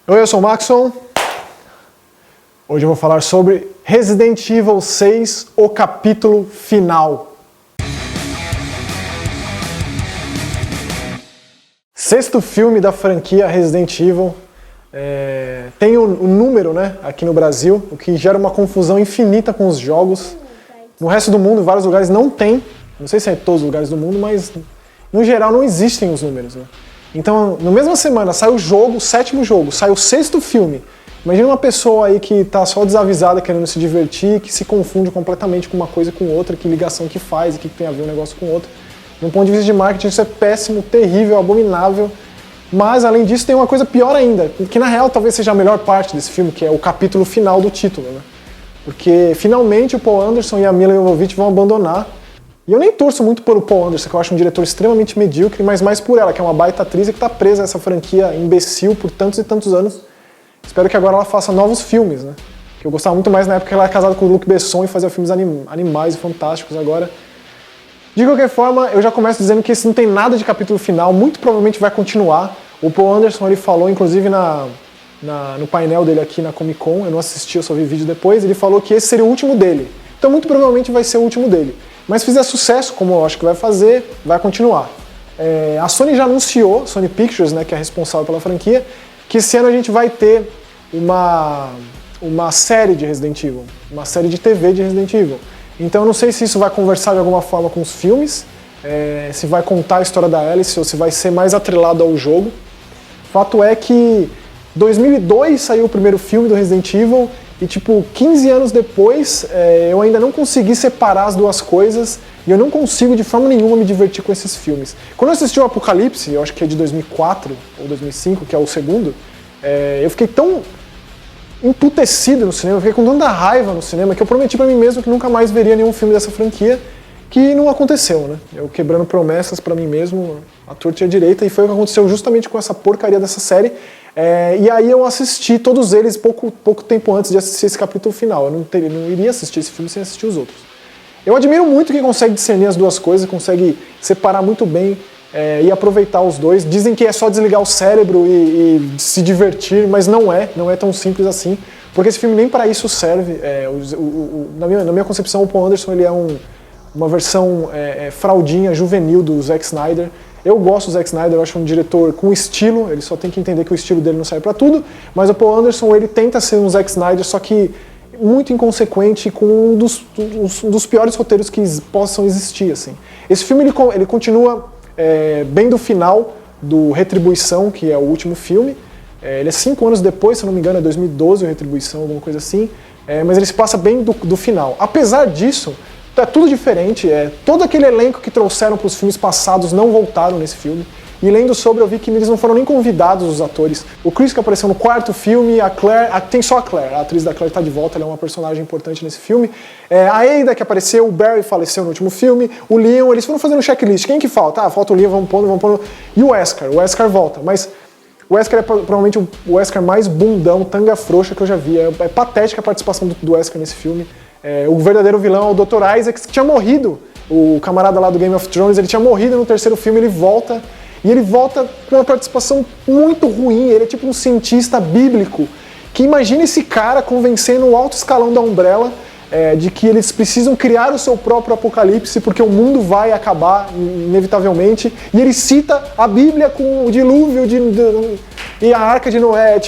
Oi, eu sou o Maxon. Hoje eu vou falar sobre Resident Evil 6, o capítulo final. Sexto filme da franquia Resident Evil. Tem o número, né, aqui no Brasil, o que gera uma confusão infinita com os jogos. No resto do mundo, em vários lugares não tem. Não sei se é em todos os lugares do mundo, mas no geral não existem os números, né? Então, na mesma semana, sai o jogo, o sétimo jogo, sai o sexto filme. Imagina uma pessoa aí que tá só desavisada, querendo se divertir, que se confunde completamente com uma coisa com outra, que ligação que faz, que tem a ver um negócio com o outro. De um ponto de vista de marketing, isso é péssimo, terrível, abominável. Mas, além disso, tem uma coisa pior ainda, que na real talvez seja a melhor parte desse filme, que é o capítulo final do título, né? Porque, finalmente, o Paul Anderson e a Milla Jovovich vão abandonar. E eu nem torço muito pelo Paul Anderson, que eu acho um diretor extremamente medíocre, mas mais por ela, que é uma baita atriz e que tá presa a essa franquia imbecil por tantos e tantos anos. Espero que agora ela faça novos filmes, né? Que eu gostava muito mais na época que ela era casada com o Luc Besson e fazia filmes animais e fantásticos agora. De qualquer forma, eu já começo dizendo que esse não tem nada de capítulo final, muito provavelmente vai continuar. O Paul Anderson, ele falou, inclusive no painel dele aqui na Comic Con, eu não assisti, eu só vi vídeo depois, ele falou que esse seria o último dele. Então muito provavelmente vai ser o último dele. Mas se fizer sucesso, como eu acho que vai fazer, vai continuar. A Sony já anunciou, Sony Pictures, né, que é responsável pela franquia, que esse ano a gente vai ter uma série de Resident Evil, uma série de TV de Resident Evil. Então eu não sei se isso vai conversar de alguma forma com os filmes, se vai contar a história da Alice ou se vai ser mais atrelado ao jogo. Fato é que em 2002 saiu o primeiro filme do Resident Evil e, tipo, 15 anos depois, eu ainda não consegui separar as duas coisas e eu não consigo de forma nenhuma me divertir com esses filmes. Quando eu assisti o Apocalipse, eu acho que é de 2004 ou 2005, que é o segundo, eu fiquei tão emputecido no cinema, eu fiquei com tanta raiva no cinema que eu prometi pra mim mesmo que nunca mais veria nenhum filme dessa franquia, que não aconteceu, né? Eu quebrando promessas pra mim mesmo, à torta e à direita, e foi o que aconteceu justamente com essa porcaria dessa série. E aí eu assisti todos eles pouco tempo antes de assistir esse capítulo final. Eu não iria assistir esse filme sem assistir os outros. Eu admiro muito quem consegue discernir as duas coisas, consegue separar muito bem e aproveitar os dois. Dizem que é só desligar o cérebro e se divertir, mas não é tão simples assim, porque esse filme nem para isso serve. Na minha concepção, o Paul Anderson ele é uma versão fraldinha, juvenil do Zack Snyder. Eu gosto do Zack Snyder, eu acho um diretor com estilo, ele só tem que entender que o estilo dele não serve pra tudo, mas o Paul Anderson ele tenta ser um Zack Snyder, só que muito inconsequente, com um dos piores roteiros que possam existir, assim. Esse filme ele continua bem do final do Retribuição, que é o último filme. Ele é 5 anos depois, se eu não me engano, é 2012 o Retribuição, alguma coisa assim, mas ele se passa bem do final. Apesar disso, é tudo diferente, todo aquele elenco que trouxeram para os filmes passados não voltaram nesse filme. E lendo sobre, eu vi que eles não foram nem convidados, os atores. O Chris, que apareceu no quarto filme, a Claire, tem só a Claire, a atriz da Claire está de volta, ela é uma personagem importante nesse filme. A Ada, que apareceu, o Barry faleceu no último filme, o Leon, eles foram fazendo um checklist. Quem que falta? Falta o Leon, vamos pondo. E o Wesker volta, mas o Wesker é provavelmente o Wesker mais bundão, tanga frouxa que eu já vi. É patética a participação do Wesker nesse filme. O verdadeiro vilão é o Dr. Isaac, que tinha morrido, o camarada lá do Game of Thrones, ele tinha morrido no terceiro filme, ele volta, e ele volta com uma participação muito ruim, ele é tipo um cientista bíblico, que imagina esse cara convencendo o alto escalão da Umbrella de que eles precisam criar o seu próprio apocalipse, porque o mundo vai acabar, inevitavelmente, e ele cita a Bíblia com o dilúvio e a Arca de Noé,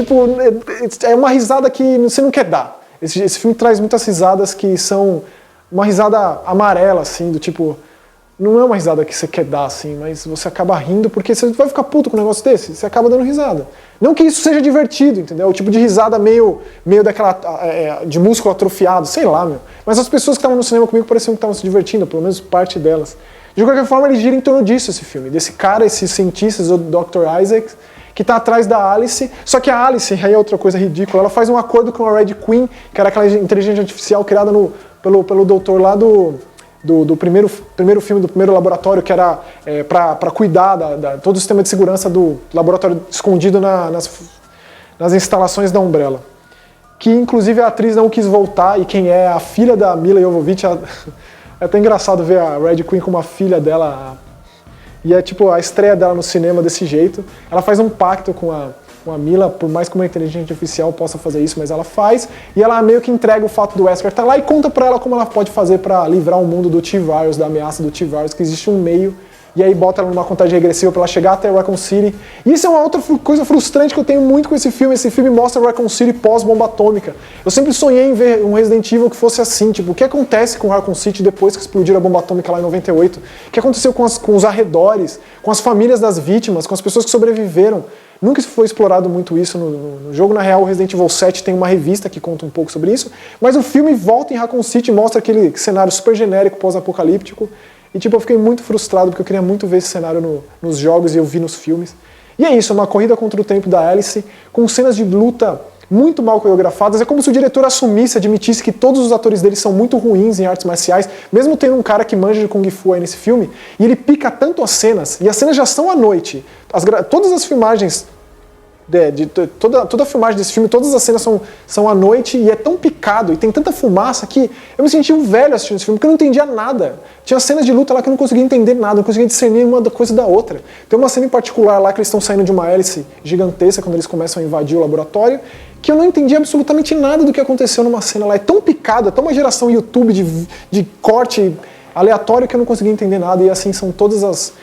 é uma risada que você não quer dar. Esse filme traz muitas risadas que são uma risada amarela, assim, do tipo... Não é uma risada que você quer dar, assim, mas você acaba rindo porque você vai ficar puto com um negócio desse, você acaba dando risada. Não que isso seja divertido, entendeu? O tipo de risada meio daquela... de músculo atrofiado, sei lá, meu. Mas as pessoas que estavam no cinema comigo pareciam que estavam se divertindo, pelo menos parte delas. De qualquer forma, ele gira em torno disso, esse filme. Desse cara, esse cientista, o Dr. Isaac, que tá atrás da Alice, só que a Alice, aí é outra coisa ridícula, ela faz um acordo com a Red Queen, que era aquela inteligência artificial criada pelo doutor lá do primeiro filme, do primeiro laboratório, que era para cuidar todo o sistema de segurança do laboratório escondido nas instalações da Umbrella. Que inclusive a atriz não quis voltar, e quem é a filha da Milla Jovovich, é até engraçado ver a Red Queen como a filha dela. E é tipo a estreia dela no cinema desse jeito. Ela faz um pacto com a com a Mila, por mais que uma inteligência artificial possa fazer isso, mas ela faz, e ela meio que entrega o fato do Wesker estar lá e conta pra ela como ela pode fazer pra livrar o mundo do T-Virus, da ameaça do T-Virus, que existe um meio, e aí bota ela numa contagem regressiva pra ela chegar até Raccoon City. E isso é uma outra coisa frustrante que eu tenho muito com esse filme mostra Raccoon City pós-bomba atômica. Eu sempre sonhei em ver um Resident Evil que fosse assim, tipo, o que acontece com Raccoon City depois que explodiram a bomba atômica lá em 98? O que aconteceu com os arredores, com as famílias das vítimas, com as pessoas que sobreviveram? Nunca foi explorado muito isso no jogo. Na real, o Resident Evil 7 tem uma revista que conta um pouco sobre isso, mas o filme volta em Raccoon City e mostra aquele cenário super genérico, pós-apocalíptico. E tipo, eu fiquei muito frustrado porque eu queria muito ver esse cenário nos jogos e eu vi nos filmes. E é isso, é uma corrida contra o tempo da Alice, com cenas de luta muito mal coreografadas. É como se o diretor assumisse, admitisse que todos os atores dele são muito ruins em artes marciais, mesmo tendo um cara que manja de Kung Fu aí nesse filme, e ele pica tanto as cenas, e as cenas já são à noite. Todas as filmagens, toda a filmagem desse filme, todas as cenas são à noite, e é tão picado, e tem tanta fumaça que eu me senti um velho assistindo esse filme, porque eu não entendia nada. Tinha cenas de luta lá que eu não conseguia entender nada, não conseguia discernir uma coisa da outra. Tem uma cena em particular lá que eles estão saindo de uma hélice gigantesca, quando eles começam a invadir o laboratório, que eu não entendi absolutamente nada do que aconteceu numa cena lá. É tão picado, é tão uma geração YouTube de corte aleatório que eu não conseguia entender nada, e assim são todas as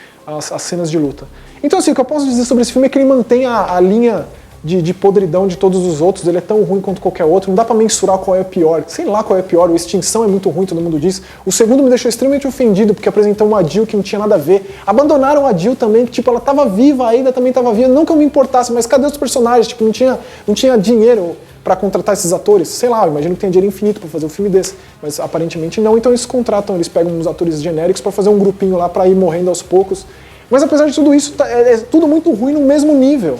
cenas de luta. Então assim, o que eu posso dizer sobre esse filme é que ele mantém a linha de podridão de todos os outros, ele é tão ruim quanto qualquer outro, não dá pra mensurar qual é o pior, sei lá qual é o pior, o Extinção é muito ruim, todo mundo diz, o segundo me deixou extremamente ofendido, porque apresentou uma Jill que não tinha nada a ver, abandonaram a Jill também, que tipo, ela tava viva, ainda também tava viva, não que eu me importasse, mas cadê os personagens, tipo, não tinha dinheiro pra contratar esses atores, sei lá, eu imagino que tem dinheiro infinito pra fazer um filme desse, mas aparentemente não, então eles contratam, eles pegam uns atores genéricos pra fazer um grupinho lá pra ir morrendo aos poucos, mas apesar de tudo isso, é tudo muito ruim no mesmo nível.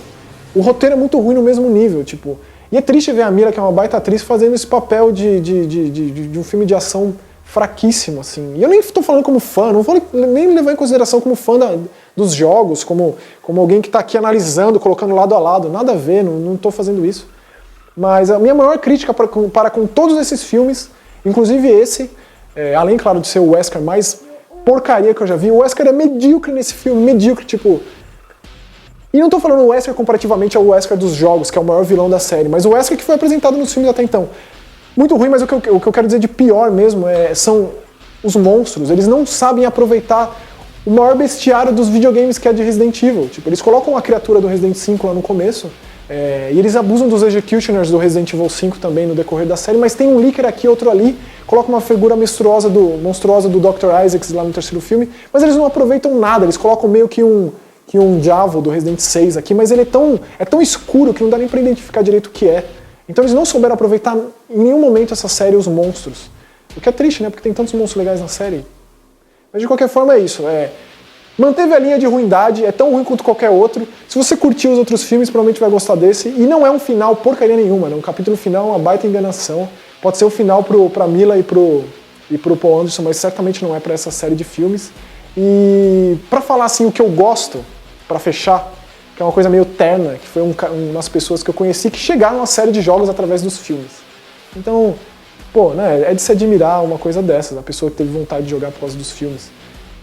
O roteiro é muito ruim no mesmo nível, tipo... E é triste ver a Mila, que é uma baita atriz, fazendo esse papel de um filme de ação fraquíssimo, assim. E eu nem estou falando como fã, não vou nem levar em consideração como fã dos jogos, como alguém que está aqui analisando, colocando lado a lado. Nada a ver, não estou fazendo isso. Mas a minha maior crítica para com todos esses filmes, inclusive esse, além, claro, de ser o Wesker mais porcaria que eu já vi, o Wesker é medíocre nesse filme, medíocre, tipo... E não tô falando o Wesker comparativamente ao Wesker dos jogos, que é o maior vilão da série, mas o Wesker que foi apresentado nos filmes até então. Muito ruim, mas o que eu quero dizer de pior mesmo são os monstros. Eles não sabem aproveitar o maior bestiário dos videogames, que é de Resident Evil. Tipo, eles colocam a criatura do Resident 5 lá no começo, e eles abusam dos Executioners do Resident Evil 5 também no decorrer da série, mas tem um Licker aqui, outro ali, coloca uma figura monstruosa do Dr. Isaacs lá no terceiro filme, mas eles não aproveitam nada, eles colocam meio que um Diavo do Resident 6 aqui, mas ele é tão escuro que não dá nem pra identificar direito o que é. Então eles não souberam aproveitar em nenhum momento essa série os monstros. O que é triste, né? Porque tem tantos monstros legais na série. Mas de qualquer forma é isso. Manteve a linha de ruindade, é tão ruim quanto qualquer outro. Se você curtiu os outros filmes, provavelmente vai gostar desse. E não é um final porcaria nenhuma, né? Um capítulo final é uma baita enganação. Pode ser o final pra Mila e pro Paul Anderson, mas certamente não é pra essa série de filmes. E pra falar assim o que eu gosto, pra fechar, que é uma coisa meio terna, que foi umas pessoas que eu conheci que chegaram à série de jogos através dos filmes. Então, pô, né, é de se admirar uma coisa dessas, a pessoa que teve vontade de jogar por causa dos filmes.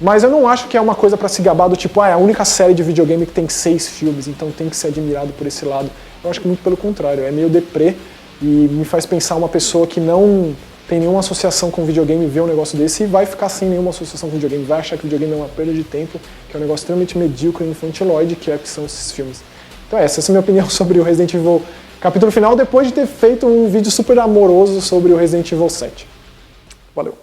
Mas eu não acho que é uma coisa pra se gabar do tipo, é a única série de videogame que tem 6 filmes, então tem que ser admirado por esse lado. Eu acho que muito pelo contrário, é meio deprê e me faz pensar uma pessoa que não tem nenhuma associação com videogame ver um negócio desse e vai ficar sem nenhuma associação com videogame, vai achar que o videogame é uma perda de tempo, que é um negócio extremamente medíocre e infantiloide, que são esses filmes. Então essa é a minha opinião sobre o Resident Evil capítulo final, depois de ter feito um vídeo super amoroso sobre o Resident Evil 7. Valeu!